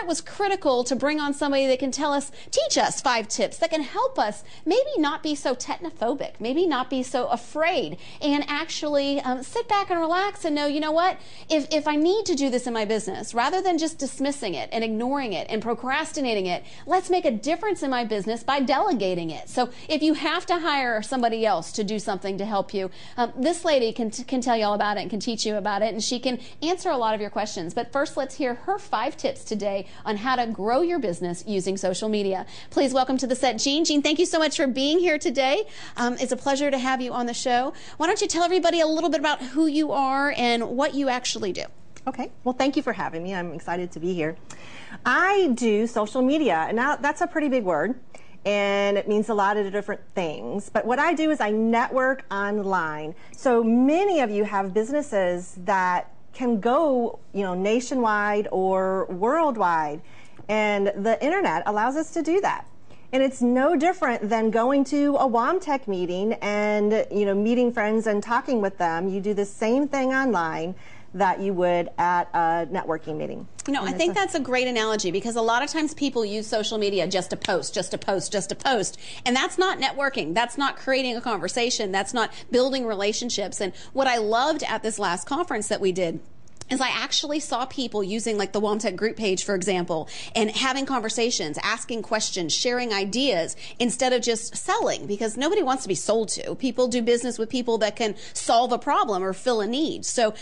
was critical to bring on somebody that can teach us 5 tips that can help us maybe not be so technophobic, maybe not be so afraid, and actually sit back and relax and know, you know what, if I need to do this in my business, rather than just dismissing it and ignoring it and procrastinating it, let's make a difference in my business by delegating it. So if you have to hire somebody else to do something to help you, this lady can tell you all about it and can teach you about it, and she can answer a lot of your questions. But first, let's hear her 5 tips today on how to grow your business using social media. Please welcome to the set Jean. Jean, thank you so much for being here today. It's a pleasure to have you on the show. Why don't you tell everybody a little bit about who you are and what you actually do? Okay, well, thank you for having me. I'm excited to be here. I do social media, and now that's a pretty big word, and it means a lot of different things. But what I do is I network online. So many of you have businesses that can go, nationwide or worldwide, and the internet allows us to do that. And it's no different than going to a WOAMTEC meeting and, meeting friends and talking with them. You do the same thing online that you would at a networking meeting. I think that's a great analogy, because a lot of times people use social media just to post, just to post, just to post. And that's not networking. That's not creating a conversation. That's not building relationships. And what I loved at this last conference that we did is I actually saw people using like the WOAMTEC group page, for example, and having conversations, asking questions, sharing ideas, instead of just selling, because nobody wants to be sold to. People do business with people that can solve a problem or fill a need. So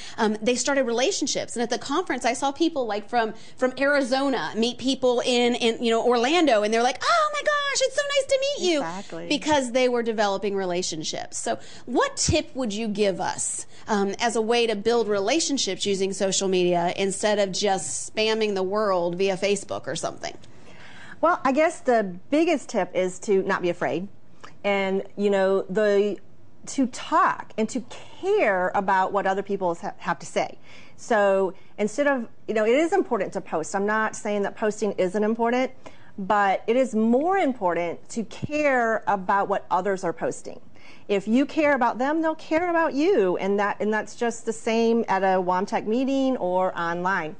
they started relationships. And at the conference, I saw people like from Arizona meet people in Orlando, and they're like, oh my gosh, it's so nice to meet you. Exactly. Because they were developing relationships. So what tip would you give us as a way to build relationships using social media instead of just spamming the world via Facebook or something? Well, I guess the biggest tip is to not be afraid, and to talk and to care about what other people have to say. So instead of, it is important to post. I'm not saying that posting isn't important, but it is more important to care about what others are posting. If you care about them, they'll care about you, and that's just the same at a WOAMTEC meeting or online.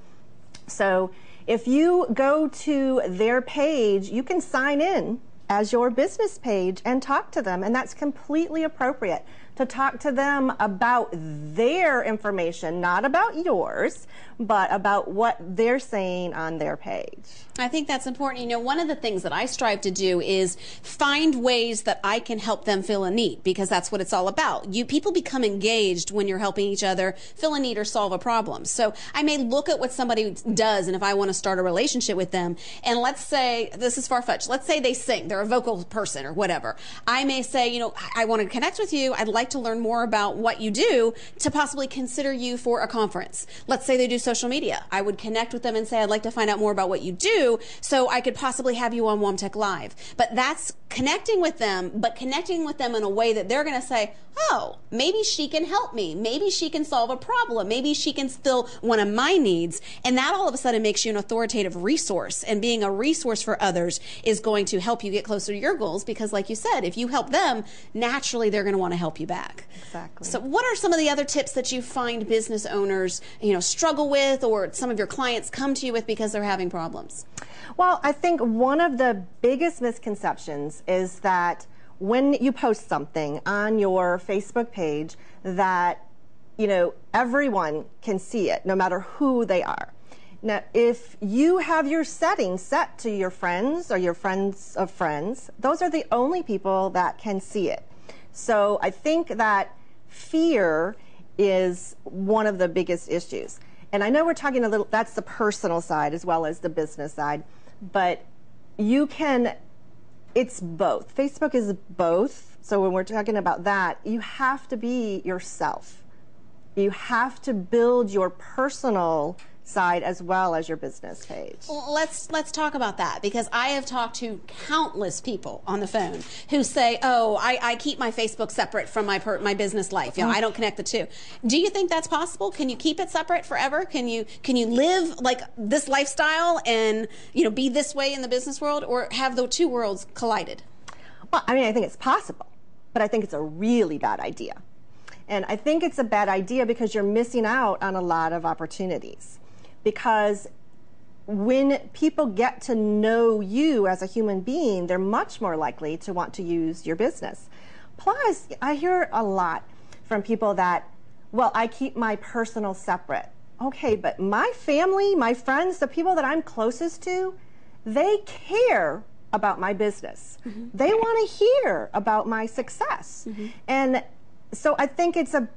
So if you go to their page, you can sign in as your business page and talk to them, and that's completely appropriate to talk to them about their information, not about yours, but about what they're saying on their page. I think that's important. One of the things that I strive to do is find ways that I can help them fill a need, because that's what it's all about. People become engaged when you're helping each other fill a need or solve a problem. So I may look at what somebody does, and if I want to start a relationship with them, and let's say, this is far-fetched, let's say they sing, they're a vocal person or whatever. I may say, I want to connect with you. I'd like to learn more about what you do to possibly consider you for a conference. Let's say they do social media. I would connect with them and say, I'd like to find out more about what you do, so I could possibly have you on WOAMTEC Live. But that's connecting with them, but connecting with them in a way that they're going to say, oh, maybe she can help me. Maybe she can solve a problem. Maybe she can fill one of my needs. And that all of a sudden makes you an authoritative resource. And being a resource for others is going to help you get closer to your goals, because like you said, if you help them, naturally they're going to want to help you back. Exactly. So what are some of the other tips that you find business owners, struggle with, or some of your clients come to you with because they're having problems? Well, I think one of the biggest misconceptions is that when you post something on your Facebook page that, everyone can see it, no matter who they are. Now, if you have your settings set to your friends or your friends of friends, those are the only people that can see it. So I think that fear is one of the biggest issues. And I know we're talking that's the personal side as well as the business side, but it's both. Facebook is both. So when we're talking about that, you have to be yourself. You have to build your personal side as well as your business page. Well, let's talk about that, because I have talked to countless people on the phone who say, oh, I keep my Facebook separate from my business life. I don't connect the two. Do you think that's possible? Can you keep it separate forever? Can you live like this lifestyle and be this way in the business world, or have the two worlds collided? Well, I think it's possible, but I think it's a really bad idea. And I think it's a bad idea because you're missing out on a lot of opportunities. Because when people get to know you as a human being, they're much more likely to want to use your business. Plus, I hear a lot from people that, well, I keep my personal separate. Okay, but my family, my friends, the people that I'm closest to, they care about my business. Mm-hmm. They want to hear about my success. Mm-hmm. And so I think it's a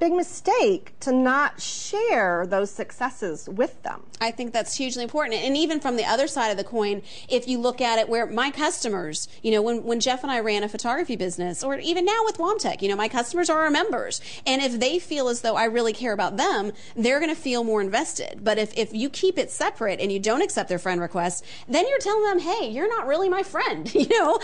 big mistake to not share those successes with them. I think that's hugely important. And even from the other side of the coin, if you look at it where my customers, you know, when Jeff and I ran a photography business, or even now with WOAMTEC, you know, my customers are our members. And if they feel as though I really care about them, they're going to feel more invested. But if you keep it separate and you don't accept their friend requests, then you're telling them, hey, you're not really my friend. You know,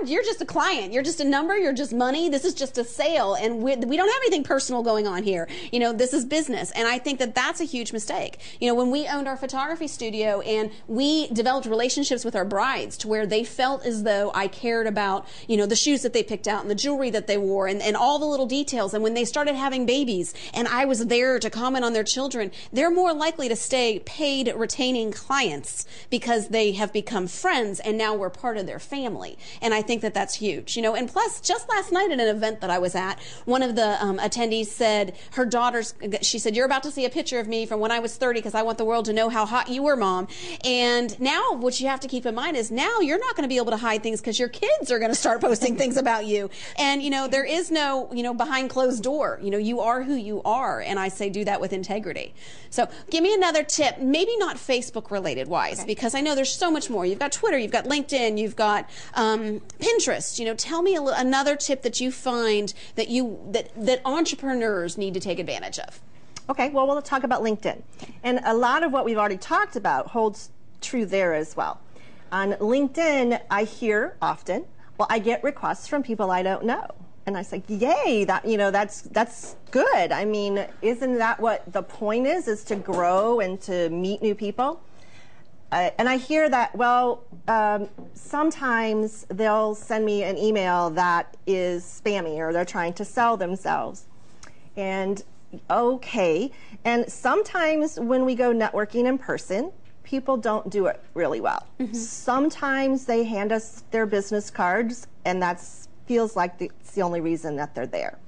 you're just a client. You're just a number. You're just money. This is just a sale. And we don't have anything personal going on here. You know, this is business. And I think that that's a huge mistake. You know, when we owned our photography studio and we developed relationships with our brides to where they felt as though I cared about, you know, the shoes that they picked out and the jewelry that they wore and all the little details. And when they started having babies and I was there to comment on their children, they're more likely to stay paid retaining clients because they have become friends and now we're part of their family. And I think that that's huge, you know. And plus, just last night at an event that I was at, one of the attendees said her daughter's, she said, you're about to see a picture of me from when I was 30 because I want the world to know how hot you were, Mom. And now what you have to keep in mind is now you're not going to be able to hide things because your kids are going to start posting things about you. And, you know, there is no, you know, behind closed door. You know, you are who you are. And I say do that with integrity. So give me another tip, maybe not Facebook related wise, because I know there's so much more. You've got Twitter, you've got LinkedIn, you've got Pinterest. You know, tell me another tip that you find that that entrepreneurs need to take advantage of. Okay, well, we'll talk about LinkedIn. And a lot of what we've already talked about holds true there as well. On LinkedIn, I hear often, well, I get requests from people I don't know. And I say, yay, that, you know, that's good. I mean, isn't that what the point is to grow and to meet new people? And I hear that, well, sometimes they'll send me an email that is spammy or they're trying to sell themselves. And okay, and sometimes when we go networking in person, people don't do it really well. Mm-hmm. Sometimes they hand us their business cards and that feels like it's the only reason that they're there.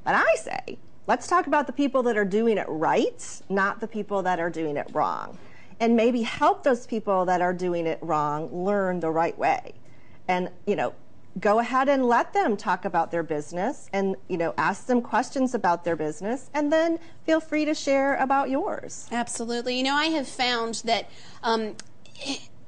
But I say, let's talk about the people that are doing it right, not the people that are doing it wrong. And maybe help those people that are doing it wrong learn the right way. And, you know, go ahead and let them talk about their business and, you know, ask them questions about their business and then feel free to share about yours. Absolutely. You know, I have found that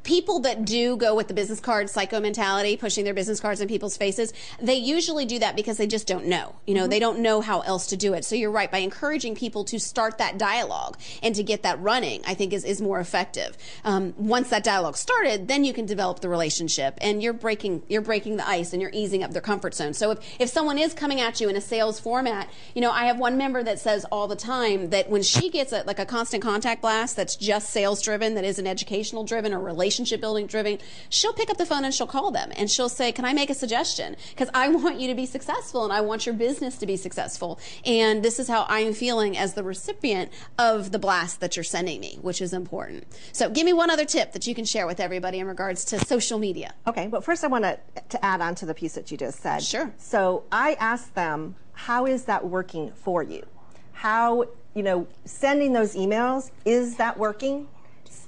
people that do go with the business card psycho mentality, pushing their business cards in people's faces, they usually do that because they just don't know. You know, mm-hmm. They don't know how else to do it. So you're right. By encouraging people to start that dialogue and to get that running, I think is more effective. Once that dialogue started, then you can develop the relationship and you're breaking the ice and you're easing up their comfort zone. So if someone is coming at you in a sales format, you know, I have one member that says all the time that when she gets a constant contact blast that's just sales driven, that isn't educational driven or relationship building driven, she'll pick up the phone and she'll call them and she'll say, can I make a suggestion? Because I want you to be successful and I want your business to be successful. And this is how I'm feeling as the recipient of the blast that you're sending me, which is important. So give me one other tip that you can share with everybody in regards to social media. Okay, but first I want to add on to the piece that you just said. Sure. So I asked them, how is that working for you? How, you know, sending those emails, is that working?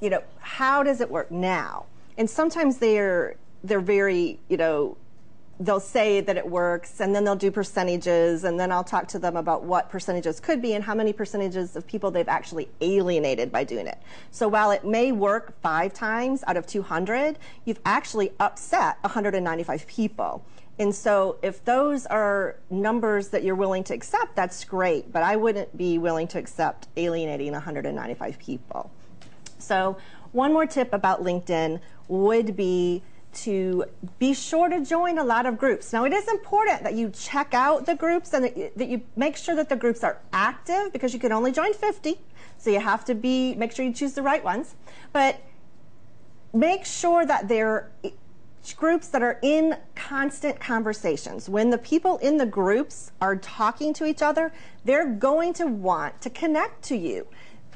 You know, how does it work now? And sometimes they're very, you know, they'll say that it works and then they'll do percentages and then I'll talk to them about what percentages could be and how many percentages of people they've actually alienated by doing it. So while it may work 5 times out of 200, you've actually upset 195 people. And so if those are numbers that you're willing to accept, that's great, but I wouldn't be willing to accept alienating 195 people. So one more tip about LinkedIn would be to be sure to join a lot of groups. Now, it is important that you check out the groups and that you make sure that the groups are active because you can only join 50. So you have to make sure you choose the right ones. But make sure that they're groups that are in constant conversations. When the people in the groups are talking to each other, they're going to want to connect to you.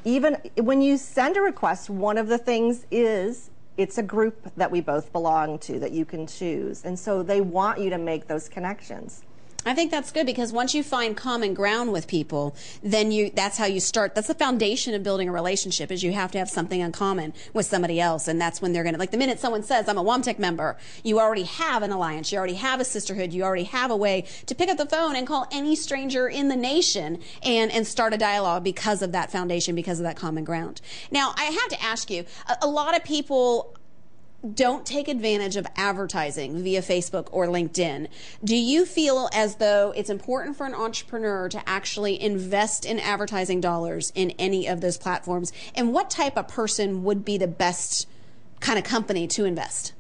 even when you send a request, one of the things is it's a group that we both belong to that you can choose. And so they want you to make those connections. I think that's good, because once you find common ground with people, then that's how you start. That's the foundation of building a relationship, is you have to have something in common with somebody else. And that's when they're going to, like the minute someone says, I'm a WOAMTEC member, you already have an alliance, you already have a sisterhood, you already have a way to pick up the phone and call any stranger in the nation and start a dialogue because of that foundation, because of that common ground. Now, I have to ask you, a lot of people don't take advantage of advertising via Facebook or LinkedIn. Do you feel as though it's important for an entrepreneur to actually invest in advertising dollars in any of those platforms? And what type of person would be the best kind of company to invest?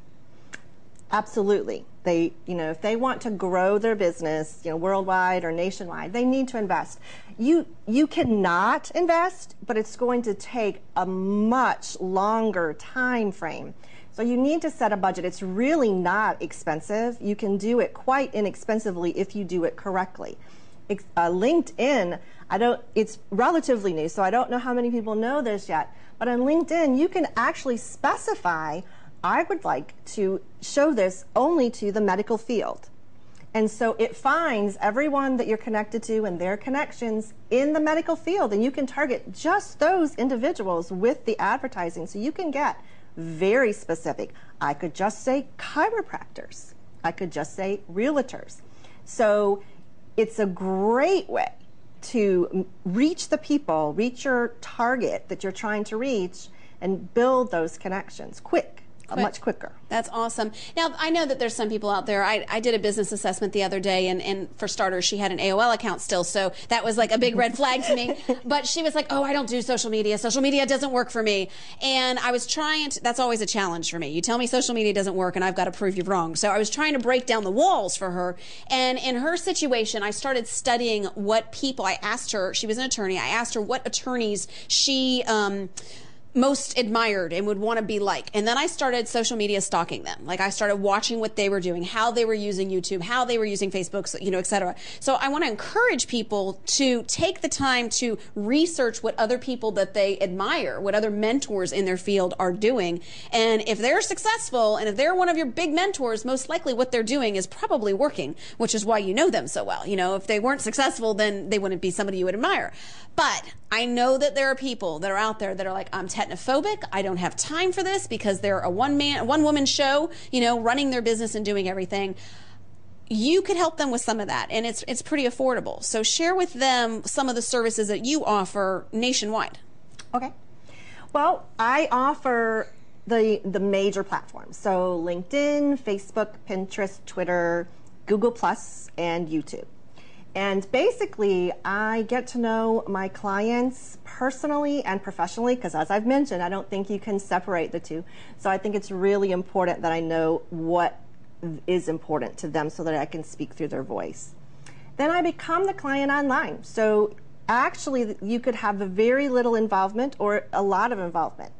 Absolutely. They, if they want to grow their business, worldwide or nationwide, they need to invest. You cannot invest, but it's going to take a much longer time frame. So you need to set a budget. It's really not expensive. You can do it quite inexpensively if you do it correctly. LinkedIn, it's relatively new, so I don't know how many people know this yet, but on LinkedIn, you can actually specify, I would like to show this only to the medical field. And so it finds everyone that you're connected to and their connections in the medical field, and you can target just those individuals with the advertising, so you can get very specific. I could just say chiropractors. I could just say realtors. So it's a great way to reach the people, reach your target that you're trying to reach, and build those connections much quicker. That's awesome. Now, I know that there's some people out there. I did a business assessment the other day, and for starters, she had an AOL account still, so that was like a big red flag to me. But she was like, oh, I don't do social media. Social media doesn't work for me. And I was trying to, that's always a challenge for me. You tell me social media doesn't work, and I've got to prove you wrong. So I was trying to break down the walls for her. And in her situation, I started studying what people, I asked her, she was an attorney, I asked her what attorneys she most admired and would want to be like. And then I started social media stalking them. Like, I started watching what they were doing, how they were using YouTube, how they were using Facebook, et cetera. So I want to encourage people to take the time to research what other people that they admire, what other mentors in their field are doing. And if they're successful, and if they're one of your big mentors, most likely what they're doing is probably working, which is why you know them so well. If they weren't successful, then they wouldn't be somebody you would admire. But I know that there are people that are out there that are like, I'm technophobic. I don't have time for this, because they're a one woman show, running their business and doing everything. You could help them with some of that, and it's pretty affordable. So share with them some of the services that you offer nationwide. Okay. Well, I offer the major platforms. So LinkedIn, Facebook, Pinterest, Twitter, Google+, and YouTube. And basically, I get to know my clients personally and professionally, because as I've mentioned, I don't think you can separate the two. So I think it's really important that I know what is important to them so that I can speak through their voice. Then I become the client online. So actually, you could have a very little involvement or a lot of involvement.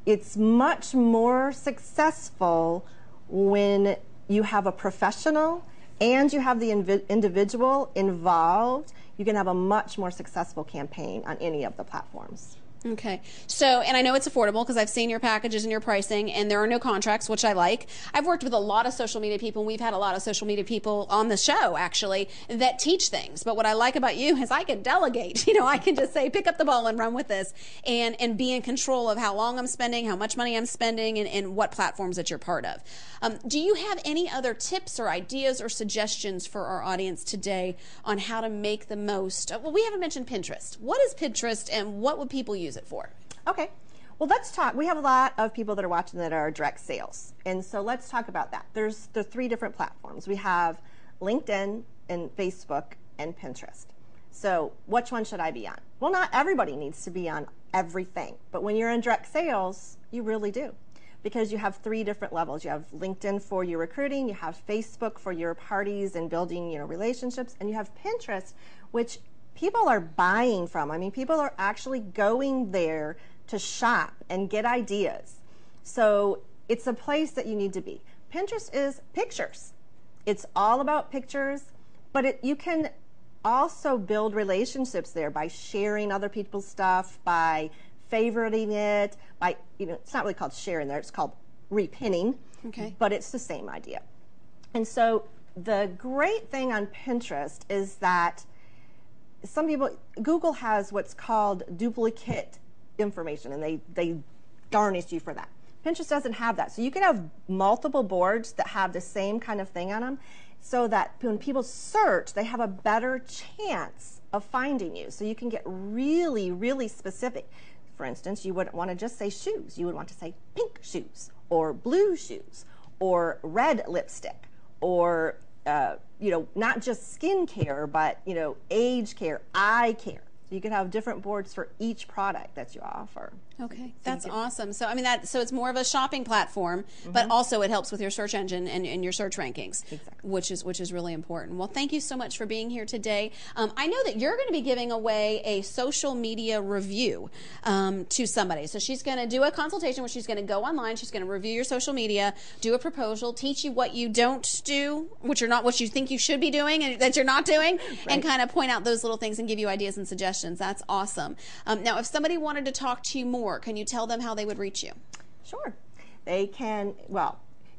It's much more successful when you have a professional and you have the individual involved. You can have a much more successful campaign on any of the platforms. Okay. So, and I know it's affordable because I've seen your packages and your pricing, and there are no contracts, which I like. I've worked with a lot of social media people, and we've had a lot of social media people on the show, actually, that teach things. But what I like about you is I can delegate. I can just say, pick up the ball and run with this, and be in control of how long I'm spending, how much money I'm spending, and what platforms that you're part of. Do you have any other tips or ideas or suggestions for our audience today on how to make the most? Well, we haven't mentioned Pinterest. What is Pinterest, and what would people use it for? Okay. Well, let's talk. We have a lot of people that are watching that are direct sales. And so let's talk about that. There's the three different platforms. We have LinkedIn and Facebook and Pinterest. So which one should I be on? Well, not everybody needs to be on everything. But when you're in direct sales, you really do. Because you have three different levels. You have LinkedIn for your recruiting, you have Facebook for your parties and building, relationships, and you have Pinterest, which people are buying from. I mean, people are actually going there to shop and get ideas. So it's a place that you need to be. Pinterest is pictures. It's all about pictures, but you can also build relationships there by sharing other people's stuff, by favoriting it, by, it's not really called sharing there, it's called repinning, okay, but it's the same idea. And so the great thing on Pinterest is that Google has what's called duplicate information, and they garnish you for that. Pinterest doesn't have that. So you can have multiple boards that have the same kind of thing on them, so that when people search, they have a better chance of finding you. So you can get really, really specific. For instance, you wouldn't want to just say shoes. You would want to say pink shoes, or blue shoes, or red lipstick, or not just skin care, but age care, eye care. So you can have different boards for each product that you offer. Okay, that's awesome. So so it's more of a shopping platform, but also it helps with your search engine and your search rankings, which is really important. Well, thank you so much for being here today. I know that you're going to be giving away a social media review to somebody. So she's going to do a consultation where she's going to go online, she's going to review your social media, do a proposal, teach you what you don't do, what you think you should be doing and that you're not doing, and kind of point out those little things and give you ideas and suggestions. That's awesome. Now, if somebody wanted to talk to you more, can you tell them how they would reach you? Sure. They can,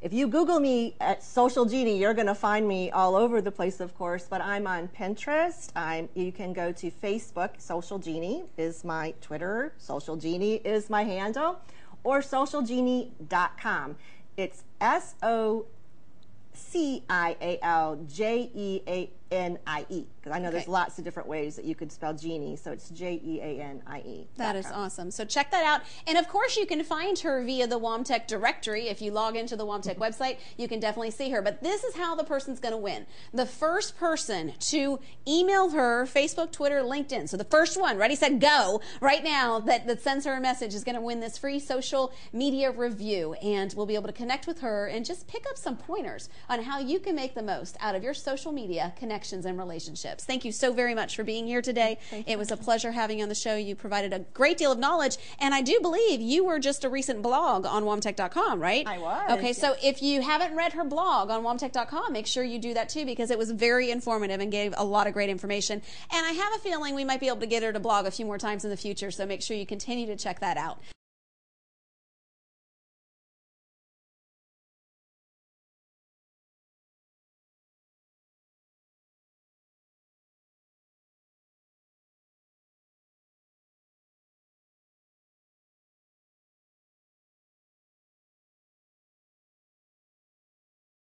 if you Google me at Social Jeanie, you're going to find me all over the place, of course, but I'm on Pinterest. You can go to Facebook. Social Jeanie is my Twitter. Social Jeanie is my handle. Or socialjeanie.com. It's SOCIALJEANIE, because I know there's lots of different ways that you could spell Jeanie, so it's JEANIE. That is awesome. So check that out. And of course, you can find her via the WOAMTEC directory. If you log into the WOAMTEC website, you can definitely see her. But this is how the person's going to win. The first person to email her, Facebook, Twitter, LinkedIn. So the first one, ready, set, go, right now, that sends her a message is going to win this free social media review. And we'll be able to connect with her and just pick up some pointers on how you can make the most out of your social media connections and relationships. Thank you so very much for being here today. It was a pleasure having you on the show. You provided a great deal of knowledge, and I do believe you were just a recent blog on WOAMTEC.com, right? I was. Okay, yes. So if you haven't read her blog on WOAMTEC.com, make sure you do that too, because it was very informative and gave a lot of great information. And I have a feeling we might be able to get her to blog a few more times in the future, so make sure you continue to check that out.